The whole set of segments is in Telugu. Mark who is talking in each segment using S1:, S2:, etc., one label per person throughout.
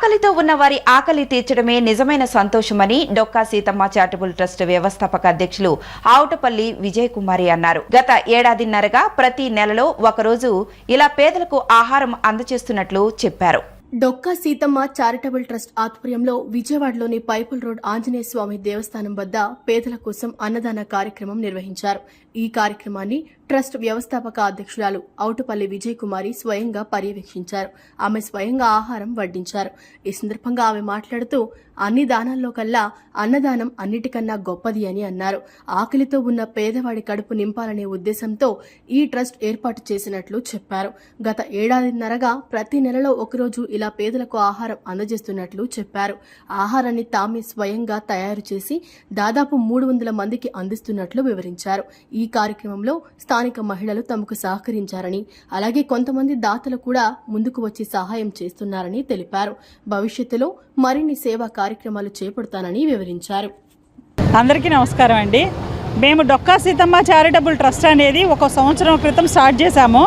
S1: ఆకలితో ఉన్న వారి ఆకలి తీర్చడమే నిజమైన సంతోషమని డొక్కా సీతమ్మ చారిటబుల్ ట్రస్ట్ వ్యవస్థాపక అధ్యక్షులు ఆవుటపల్లి విజయ్ కుమారి అన్నారు. గత ఏడాదిన్నరగా ప్రతి నెలలో ఒకరోజు ఇలా పేదలకు ఆహారం అందజేస్తున్నట్లు చెప్పారు.
S2: డొక్కా సీతమ్మ చారిటబుల్ ట్రస్ట్ ఆధ్వర్యంలో విజయవాడలోని పైపుల్ రోడ్ ఆంజనేయ స్వామి దేవస్థానం వద్ద పేదల కోసం అన్నదాన కార్యక్రమం నిర్వహించారు. ఈ కార్యక్రమాన్ని ట్రస్ట్ వ్యవస్థాపక అధ్యక్షురాలు ఆవుటపల్లి విజయ్ కుమారి స్వయంగా పర్యవేక్షించారు. ఆమె స్వయంగా ఆహారం వడ్డించారు. ఈ సందర్భంగా ఆమె మాట్లాడుతూ అన్ని దానాల్లో కల్లా అన్నదానం అన్నిటికన్నా గొప్పది అని అన్నారు. ఆకలితో ఉన్న పేదవాడి కడుపు నింపాలనే ఉద్దేశంతో ఈ ట్రస్ట్ ఏర్పాటు చేసినట్లు చెప్పారు. గత ఏడాదిన్నరగా ప్రతి నెలలో ఒకరోజు ఇలా పేదలకు ఆహారం అందజేస్తున్నట్లు చెప్పారు. ఆహారాన్ని తామే స్వయంగా తయారు చేసి దాదాపు 300 మందికి అందిస్తున్నట్లు వివరించారు. ఈ కార్యక్రమంలో స్థానిక మహిళలు తమకు సహకరించారని, అలాగే కొంతమంది దాతలు కూడా ముందుకు వచ్చి సహాయం చేస్తున్నారని తెలిపారు. భవిష్యత్తులో మరిన్ని సేవా కార్యక్రమాలు చేపడతానని వివరించారు.
S3: అందరికీ నమస్కారం అండి. మేము డొక్కా సీతమ్మ చారిటబుల్ ట్రస్ట్ అనేది 1 సంవత్సరం క్రితం స్టార్ట్ చేశాము.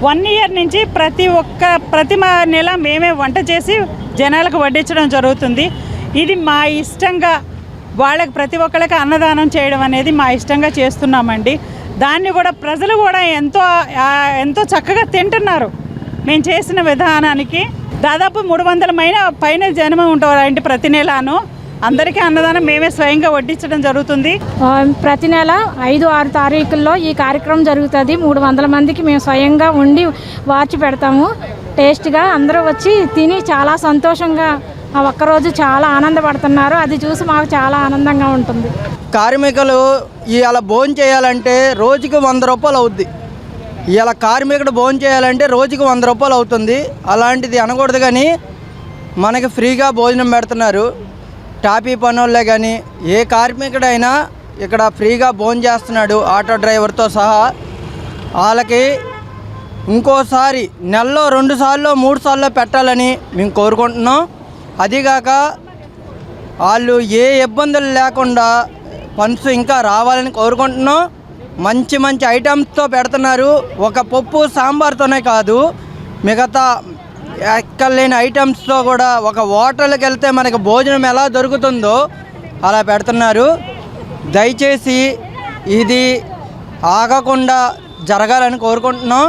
S3: 1 ఇయర్ నుంచి ప్రతి నెల మేమే వంట చేసి జనాలకు వడ్డించడం జరుగుతుంది. ఇది మా ఇష్టంగా వాళ్ళకి ప్రతి ఒక్కరికి అన్నదానం చేయడం అనేది మా ఇష్టంగా చేస్తున్నామండి. దాన్ని కూడా ప్రజలు కూడా ఎంతో చక్కగా తింటున్నారు. మేము చేసిన విధానానికి దాదాపు 300 పైన జనం ఉంటారండి. ప్రతి నెలను అందరికీ అన్నదానం మేమే స్వయంగా వడ్డించడం జరుగుతుంది.
S4: ప్రతి నెల 5-6 తారీఖుల్లో ఈ కార్యక్రమం జరుగుతుంది. 300 మందికి మేము స్వయంగా వండి వార్చి పెడతాము. టేస్ట్గా అందరూ వచ్చి తిని చాలా సంతోషంగా ఒక్కరోజు చాలా ఆనందపడుతున్నారు. అది చూసి మాకు చాలా ఆనందంగా ఉంటుంది.
S5: కార్మికులు ఇవాళ భోజనం చేయాలంటే రోజుకి 100 రూపాయలు అవుద్ది. ఇవాళ కార్మికుడు భోజనం చేయాలంటే రోజుకి 100 రూపాయలు అవుతుంది. అలాంటిది అనకూడదు, కానీ మనకి ఫ్రీగా భోజనం పెడుతున్నారు. టాపీ పనులే కానీ ఏ కార్మికుడైనా ఇక్కడ ఫ్రీగా భోజనం చేస్తున్నాడు, ఆటో డ్రైవర్తో సహా. వాళ్ళకి ఇంకోసారి నెలలో 2 సార్లు 3 సార్లు పెట్టాలని మేము కోరుకుంటున్నాం. అదిగాక వాళ్ళు ఏ ఇబ్బందులు లేకుండా ఫండ్స్ ఇంకా రావాలని కోరుకుంటున్నాం. మంచి ఐటమ్స్తో పెడుతున్నారు. ఒక పప్పు సాంబార్తోనే కాదు, మిగతా ఎక్కలేని ఐటమ్స్తో కూడా ఒక హోటల్కి వెళ్తే మనకి భోజనం ఎలా దొరుకుతుందో అలా పెడుతున్నారు. దయచేసి ఇది ఆగకుండా జరగాలని కోరుకుంటున్నాం.